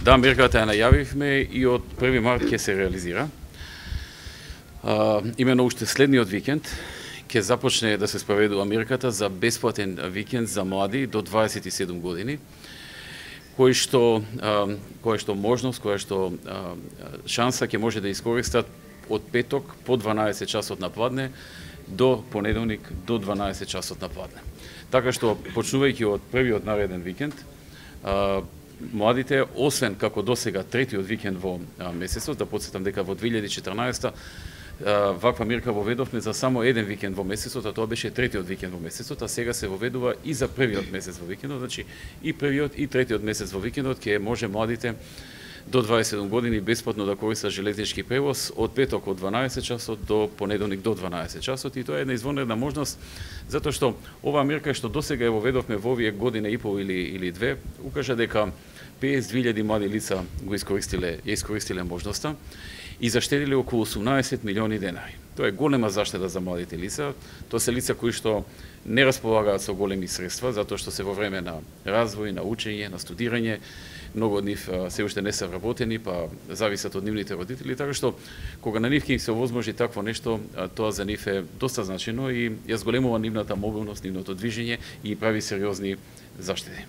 Да, мерката ја најавивме и од 1 март ќе се реализира. Имено уште следниот викенд ќе започне да се спроведува мерката за бесплатен викенд за млади до 27 години, кој што можност, која што шанса ќе може да искористат од петок по 12 часот на пладне до понеделник до 12 часот на пладне. Така што, почнувајќи од првиот нареден викенд, младите, освен како досега третиот викенд во месецот, да подсетам дека во 2014 ваква мерка воведовме за само еден викенд во месецот, а тоа беше третиот викенд во месецот, а сега се воведува и за првиот месец во викендот, значи и првиот и третиот месец во викендот ќе може младите до 27 години бесплатно да користат железнички превоз од петок од 12 часот до понеделник до 12 часот, и тоа е една извонредна можност затоа што оваа мерка што досега ја воведовме во овие година и пол или две, укажа дека 52.000 млади лица го искористиле можноста и заштедиле околу 18 милиони денари. Тоа е голема заштеда за младите лица. Тоа се лица кои што не располагаат со големи средства, затоа што се во време на развој, на учење, на студирање. Многу од нив се уште не се вработени, па зависат од нивните родители, така што кога на нив ќе се овозможи такво нешто, тоа за нив е доста значено и ја зголемува нивната мобилност, нивното движење и прави сериозни заштеди.